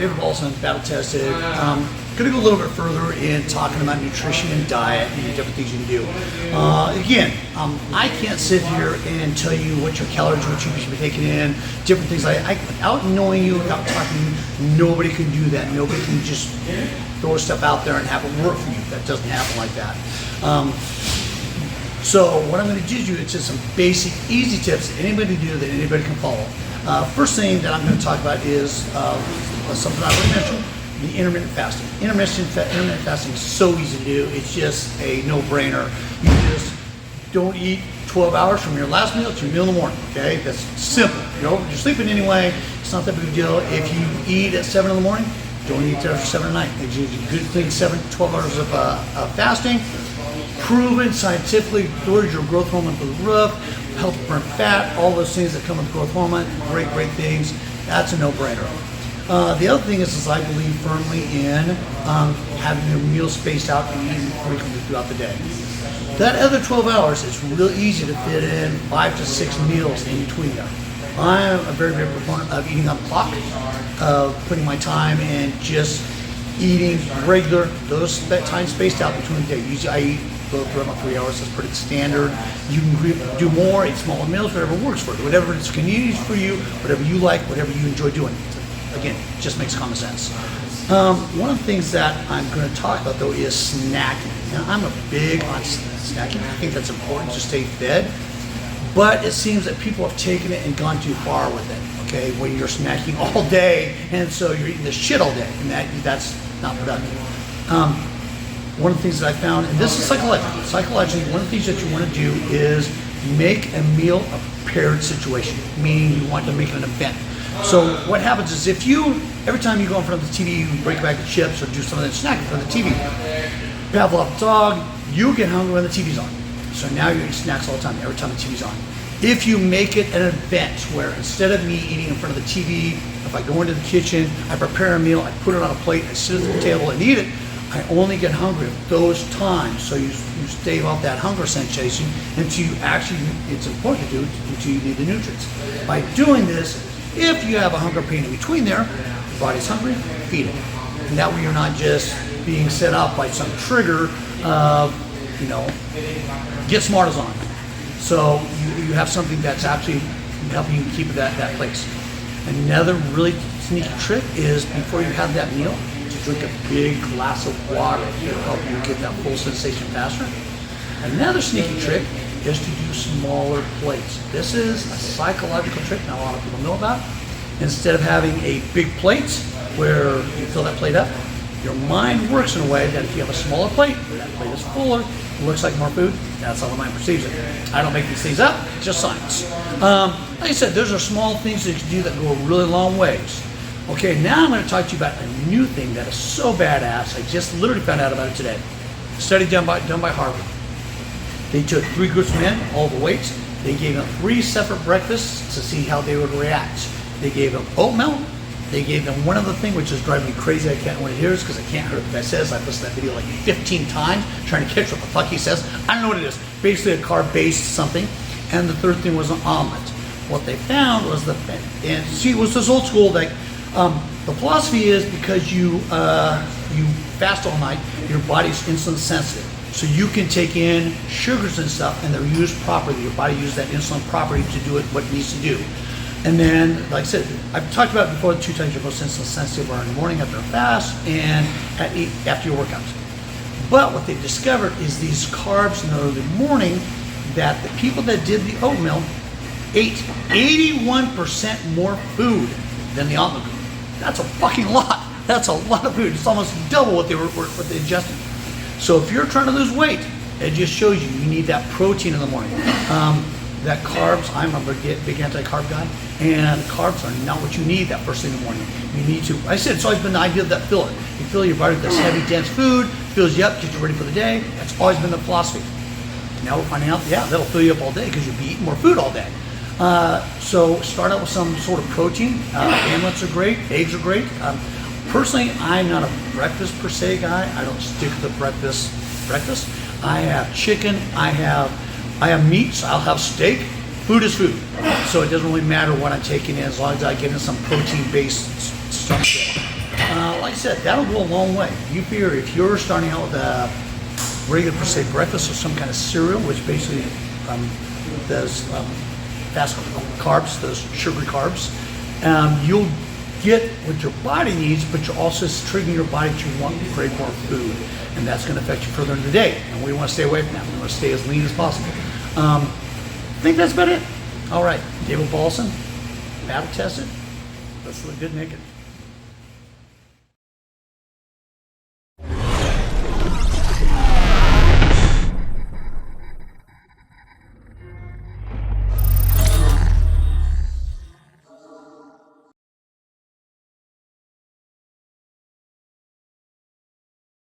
David Balson, BattleTested. Going to go a little bit further in talking about nutrition and diet and different things you can do. Again, I can't sit here and tell you what your calories, what you should be taking in, different things. Without knowing you, without talking to you, nobody can do that. Nobody can just throw stuff out there and have it work for you. That doesn't happen like that. So what I'm going to do is just some basic, easy tips that anybody can do that anybody can follow. First thing that I'm going to talk about is something I already mentioned, the intermittent fasting. Intermittent fasting is so easy to do. It's just a no-brainer. You just don't eat 12 hours from your last meal to your meal in the morning, okay? That's simple. You're sleeping anyway. It's not that big a deal. If you eat at 7 in the morning, don't eat there after 7 at night. It gives you good, clean 12 hours of fasting. Proven scientifically, lowers your growth hormone through the roof, helps burn fat, all those things that come with growth hormone, great things. That's a no-brainer. The other thing is I believe firmly in having your meals spaced out and eating frequently throughout the day. That other 12 hours is real easy to fit in 5 to 6 meals in between there. I'm a very big proponent of eating on the clock, of putting my time in just eating regular, that time spaced out between the day. Usually I eat for about 3 hours. That's pretty standard. You can do more, eat smaller meals, whatever works for you, whatever is convenient for you, whatever you like, whatever you enjoy doing. Again, it just makes common sense. One of the things that I'm going to talk about though is snacking. Now, I'm a big on snacking. I think that's important to stay fed, but it seems that people have taken it and gone too far with it. Okay, when you're snacking all day, and so you're eating this shit all day, and that's not productive. One of the things that I found, and this is psychologically, one of the things that you want to do is make a meal a paired situation, meaning you want to make it an event. So what happens is every time you go in front of the TV, you break a bag of chips or do something snack in front of the TV. Pavlov's dog, you get hungry when the TV's on. So now you're eating snacks all the time, every time the TV's on. If you make it an event where instead of me eating in front of the TV, if I go into the kitchen, I prepare a meal, I put it on a plate, I sit at the table and eat it, I only get hungry at those times. So you stave off that hunger sensation until you actually, it's important to do until you need the nutrients. By doing this, if you have a hunger pain in between there, your body's hungry, feed it. And that way you're not just being set up by some trigger of, get smart is on. So you have something that's actually helping you keep that place. Another really sneaky trick is before you have that meal, to drink a big glass of water. It'll help you get that full sensation faster. Another sneaky trick is to do smaller plates. This is a psychological trick not a lot of people know about. Instead of having a big plate where you fill that plate up, your mind works in a way that if you have a smaller plate, that plate is fuller, looks like more food, that's how the mind perceives it. I don't make these things up, it's just science. Like I said, those are small things that you can do that go a really long ways. Okay, now I'm going to talk to you about a new thing that is so badass. I just literally found out about it today. A study done by Harvard. They took 3 groups of men, all the weights. They gave them 3 separate breakfasts to see how they would react. They gave them oatmeal. They gave them one other thing, which is driving me crazy. I can't want to hear this because I can't hear what the guy says. I've listened to that video like 15 times trying to catch what the fuck he says. I don't know what it is. Basically a carb-based something. And the third thing was an omelet. What they found was it was this old school, like, the philosophy is because you fast all night, your body's insulin sensitive. So you can take in sugars and stuff and they're used properly. Your body uses that insulin properly to do what it needs to do. And then, like I said, I've talked about it before, the 2 times you're most insulin sensitive are in the morning after a fast and after your workouts. But what they discovered is these carbs in the early morning, that the people that did the oatmeal ate 81% more food than the omelet group. That's a fucking lot. That's a lot of food. It's almost double what they ingested. So if you're trying to lose weight, it just shows you need that protein in the morning. That carbs, I'm a big anti-carb guy, and carbs are not what you need that first thing in the morning. You need to, I said, it's always been the idea of that filler. You fill your body with this heavy, dense food, fills you up, gets you ready for the day. That's always been the philosophy. Now we're finding out, yeah, that'll fill you up all day because you'll be eating more food all day. So start out with some sort of protein. Omelets are great, eggs are great. Personally, I'm not a breakfast per se guy. I don't stick to the breakfast. I have chicken, I have meats, I'll have steak. Food is food. So it doesn't really matter what I'm taking in as long as I get in some protein-based stuff there. like I said, that'll go a long way. You figure if you're starting out with a regular, per se, breakfast or some kind of cereal, which basically does fast carbs, those sugary carbs, you'll get what your body needs, but you're also triggering your body to want to crave more food, and that's going to affect you further in the day. And we want to stay away from that. We want to stay as lean as possible. I think that's about it. All right, David Paulson, battle tested. Let's look good naked.